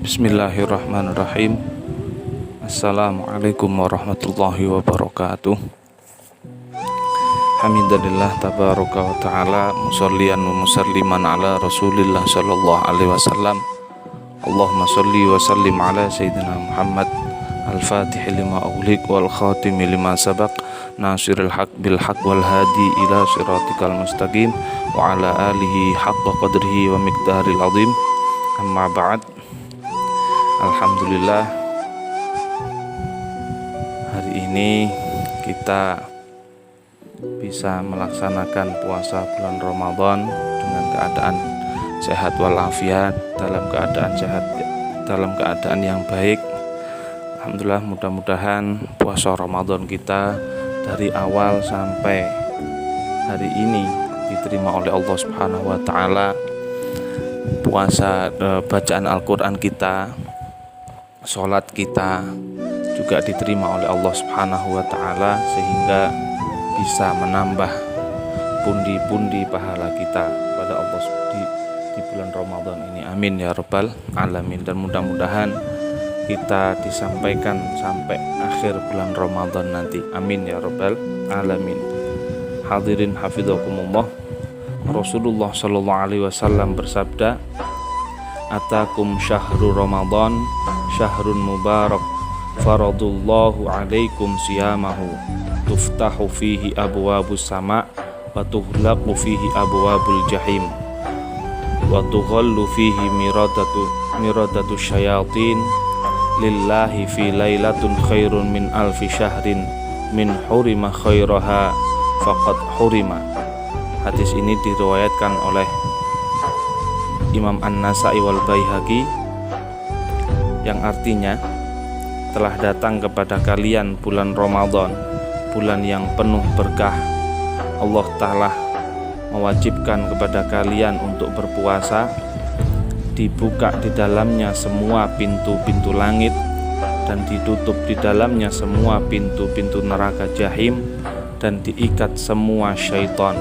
Bismillahirrahmanirrahim. Assalamualaikum warahmatullahi wabarakatuh. Hamidalillah tabaraka wa ta'ala, musallian wa musalliman ala rasulillah sallallahu alaihi wasallam. Allahumma salli wa sallim ala sayyidina Muhammad al-fatih lima ughliq wal khatimi lima sabaq, nasiril haq bil haq wal hadi ila siratikal mustaqim, wa ala alihi haqqa qadrihi wa miqdaril azim. Amma ba'd. Alhamdulillah, hari ini kita bisa melaksanakan puasa bulan Ramadan dengan keadaan sehat walafiat, dalam keadaan yang baik. Alhamdulillah, mudah-mudahan puasa Ramadan kita dari awal sampai hari ini diterima oleh Allah Subhanahu wa taala. Puasa, bacaan Al-Qur'an kita, sholat kita juga diterima oleh Allah Subhanahu wa ta'ala, sehingga bisa menambah pundi-pundi pahala kita pada Allah di bulan Ramadan ini. Amin ya rabbal alamin. Dan mudah-mudahan kita disampaikan sampai akhir bulan Ramadan nanti. Amin ya rabbal alamin. Hadirin hafizakumullah. Rasulullah sallallahu alaihi wasallam bersabda, "Atakum syahrul Ramadan, syahrun mubarak, faradullahu alaikum siyamahu, tuftahu fihi abwabus sama' wa tughlaqu fihi abwabul jahim, wa tughallu fihi miradatu syayatin, lillahi fi lailatun khairun min alfi syahrin, min hurima khairaha faqad hurima." Hadis ini diriwayatkan oleh Imam An-Nasai wal Baihaqi, yang artinya, telah datang kepada kalian bulan Ramadan, bulan yang penuh berkah. Allah Ta'ala mewajibkan kepada kalian untuk berpuasa, dibuka di dalamnya semua pintu-pintu langit, dan ditutup di dalamnya semua pintu-pintu neraka jahim, dan diikat semua syaitan.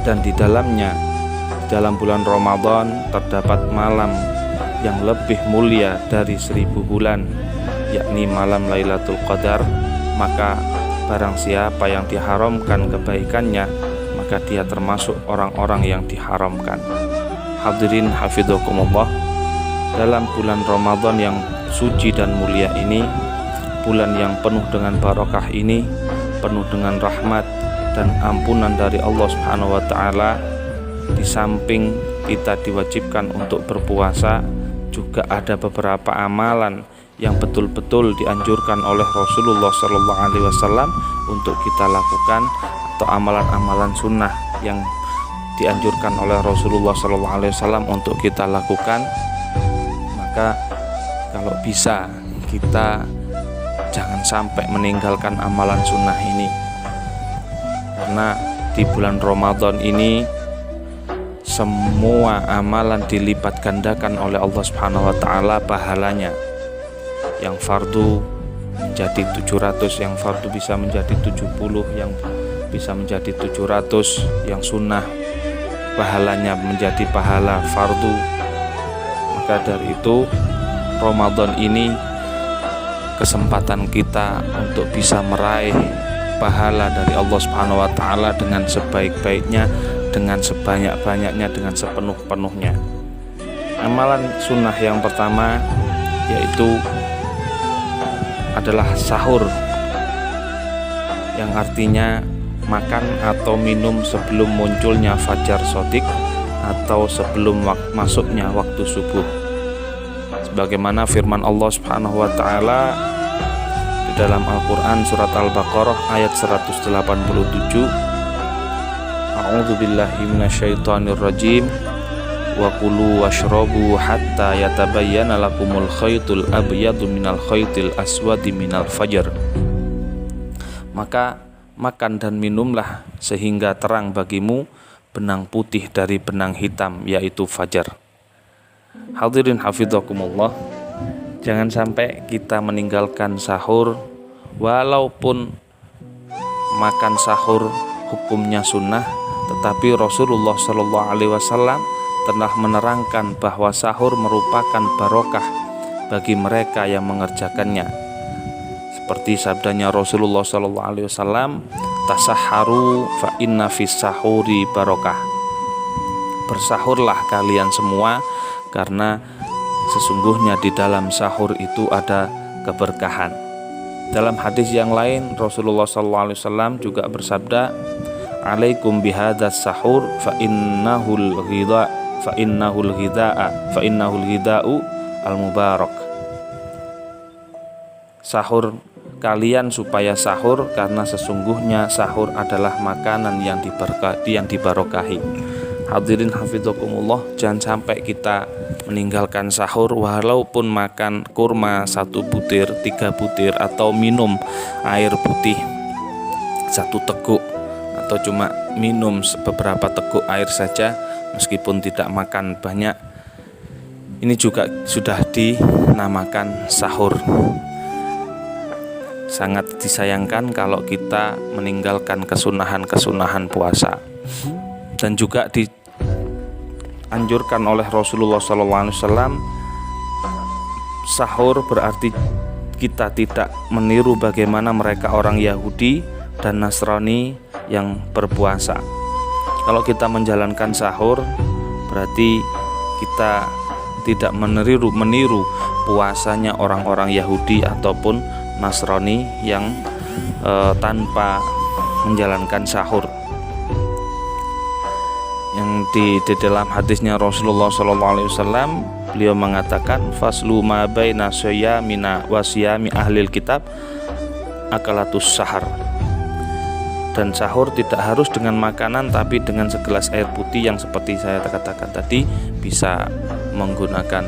Dan di dalamnya, dalam bulan Ramadan, terdapat malam yang lebih mulia dari 1000 bulan, yakni malam Lailatul Qadar. Maka barang siapa yang diharamkan kebaikannya, maka dia termasuk orang-orang yang diharamkan. Hadirin hafizakumullah, dalam bulan Ramadan yang suci dan mulia ini, bulan yang penuh dengan barakah ini, penuh dengan rahmat dan ampunan dari Allah Subhanahu wa taala, di samping kita diwajibkan untuk berpuasa, juga ada beberapa amalan yang betul-betul dianjurkan oleh Rasulullah Sallallahu Alaihi Wasallam untuk kita lakukan, atau amalan-amalan sunnah yang dianjurkan oleh Rasulullah Sallallahu Alaihi Wasallam untuk kita lakukan. Maka kalau bisa, kita jangan sampai meninggalkan amalan sunnah ini, karena di bulan Ramadan ini semua amalan dilipat gandakan oleh Allah Subhanahu wa taala pahalanya. Yang fardu menjadi 700, yang fardu bisa menjadi 70, yang bisa menjadi 700, yang sunnah pahalanya menjadi pahala fardu. Maka dari itu, Ramadan ini kesempatan kita untuk bisa meraih pahala dari Allah Subhanahu wa taala dengan sebaik-baiknya, dengan sebanyak-banyaknya, dengan sepenuh-penuhnya. Amalan sunnah yang pertama yaitu adalah sahur, yang artinya makan atau minum sebelum munculnya fajar shadiq atau sebelum masuknya waktu subuh. Sebagaimana firman Allah Subhanahu wa taala di dalam Al-Qur'an surat Al-Baqarah ayat 187, A'udzu billahi minasyaitonir rajim, wa kulu washrabu hatta yatabayyana lakumul khaytul abyadu minal khaytil aswadi minal fajr. Maka makan dan minumlah sehingga terang bagimu benang putih dari benang hitam, yaitu fajar. Hadirin hafizakumullah, jangan sampai kita meninggalkan sahur, walaupun makan sahur hukumnya sunnah, tetapi Rasulullah Shallallahu Alaihi Wasallam telah menerangkan bahwa sahur merupakan barokah bagi mereka yang mengerjakannya. Seperti sabdanya Rasulullah SAW, "Tasahharu fa inna fis sahuri barokah." Bersahurlah kalian semua karena sesungguhnya di dalam sahur itu ada keberkahan. Dalam hadis yang lain Rasulullah SAW juga bersabda, "Alaikum bihadas sahur fa innahul ghida'u al-mubarak." Sahur kalian supaya sahur karena sesungguhnya sahur adalah makanan yang dibarokahi. Hadirin hafizakumullah, jangan sampai kita meninggalkan sahur walaupun makan kurma 1 butir, 3 butir, atau minum air putih 1 teguk, atau cuma minum beberapa teguk air saja meskipun tidak makan banyak. Ini juga sudah dinamakan sahur. Sangat disayangkan kalau kita meninggalkan kesunahan-kesunahan puasa. Dan juga dianjurkan oleh Rasulullah SAW, sahur berarti kita tidak meniru bagaimana mereka orang Yahudi dan Nasrani yang berpuasa. Kalau kita menjalankan sahur berarti kita tidak meniru puasanya orang-orang Yahudi ataupun Nasrani yang tanpa menjalankan sahur. Yang di dalam hadisnya Rasulullah SAW, beliau mengatakan, "Faslu ma baina syiyamina wa syiyami ahlil kitab akalatus sahar." Dan sahur tidak harus dengan makanan, tapi dengan segelas air putih yang seperti saya katakan tadi, bisa menggunakan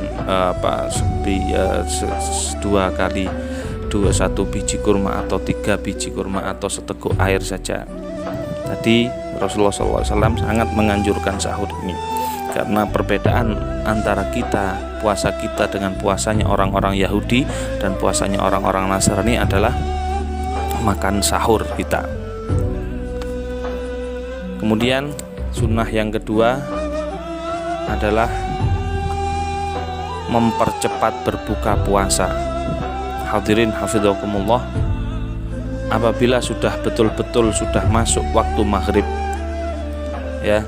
1 biji kurma atau 3 biji kurma atau seteguk air saja. Tadi Rasulullah SAW sangat menganjurkan sahur ini, karena perbedaan antara puasa kita dengan puasanya orang-orang Yahudi dan puasanya orang-orang Nasrani adalah makan sahur kita. Kemudian sunnah yang kedua adalah mempercepat berbuka puasa. Hadirin hafizakumullah, apabila sudah betul-betul sudah masuk waktu maghrib, ya,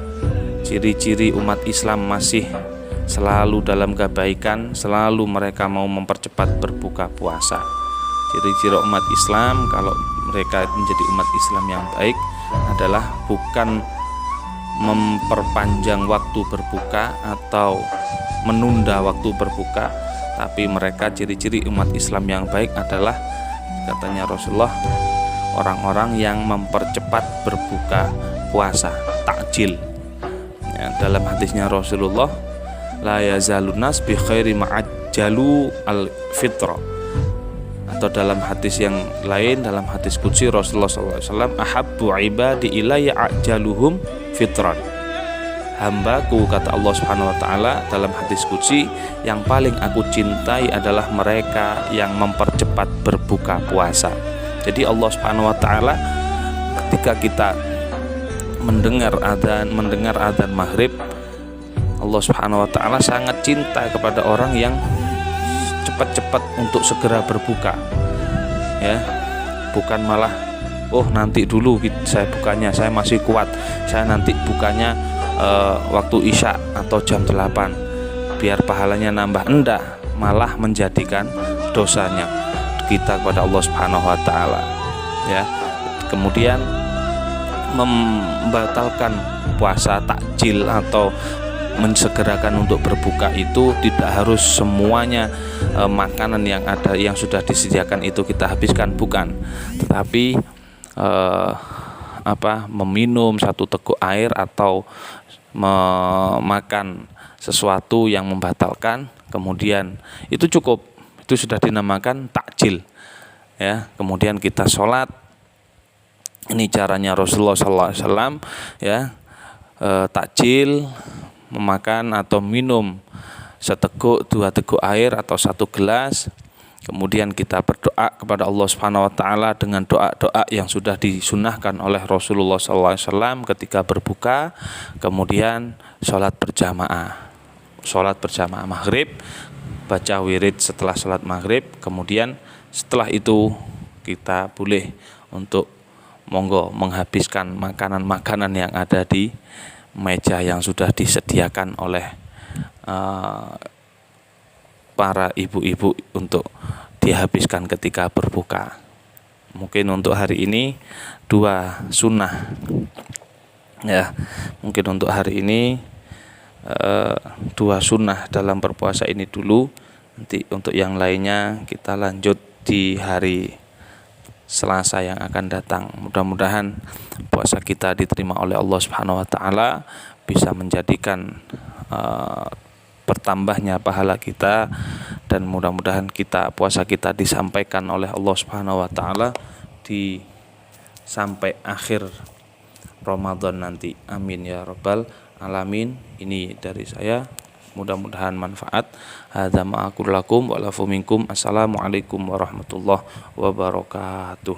ciri-ciri umat Islam masih selalu dalam kebaikan, selalu mereka mau mempercepat berbuka puasa. Ciri-ciri umat Islam kalau mereka menjadi umat Islam yang baik adalah bukan memperpanjang waktu berbuka atau menunda waktu berbuka, tapi mereka ciri-ciri umat Islam yang baik adalah, katanya Rasulullah, orang-orang yang mempercepat berbuka puasa, takjil. Ya, dalam hadisnya Rasulullah, la yazalun nas bi khairi ma'ajjalu al-fitra. Atau dalam hadis yang lain, dalam hadis qudsi Rasulullah SAW, ahabbu ibadi ilayya ajaluhum fitran. Hambaku, kata Allah Subhanahu wa taala dalam hadis qudsi, yang paling aku cintai adalah mereka yang mempercepat berbuka puasa. Jadi Allah Subhanahu wa taala ketika kita mendengar adzan maghrib, Allah Subhanahu wa taala sangat cinta kepada orang yang cepat-cepat untuk segera berbuka, ya, bukan malah nanti dulu saya bukanya, saya masih kuat, saya nanti bukanya waktu isya atau jam 8 biar pahalanya nambah. Enggak, malah menjadikan dosanya kita kepada Allah Subhanahu wa taala, ya. Kemudian membatalkan puasa takjil atau mensegerakan untuk berbuka itu tidak harus semuanya makanan yang ada yang sudah disediakan itu kita habiskan, bukan, tetapi meminum 1 teguk air atau memakan sesuatu yang membatalkan, kemudian itu cukup, itu sudah dinamakan takjil, ya. Kemudian kita sholat, ini caranya Rasulullah SAW, ya, takjil, memakan atau minum 1 teguk, 2 teguk air atau 1 gelas, Kemudian kita berdoa kepada Allah Subhanahu wa taala dengan doa-doa yang sudah disunnahkan oleh Rasulullah SAW ketika berbuka. Kemudian sholat berjamaah maghrib, baca wirid setelah sholat maghrib. Kemudian setelah itu kita boleh untuk menghabiskan makanan-makanan yang ada di meja yang sudah disediakan oleh para ibu-ibu untuk dihabiskan ketika berbuka. Mungkin untuk hari ini dua sunnah ya. Mungkin untuk hari ini dua sunnah dalam berpuasa ini dulu. Nanti untuk yang lainnya kita lanjut di hari Selasa yang akan datang. Mudah-mudahan puasa kita diterima oleh Allah Subhanahu wa taala, bisa menjadikan bertambahnya pahala kita, dan mudah-mudahan puasa kita disampaikan oleh Allah Subhanahu wa taala sampai akhir Ramadan nanti. Amin ya rabbal alamin. Ini dari saya, mudah-mudahan manfaat. Hadza ma aqulu lakum wa lafu minkum. Assalamualaikum warahmatullahi wabarakatuh.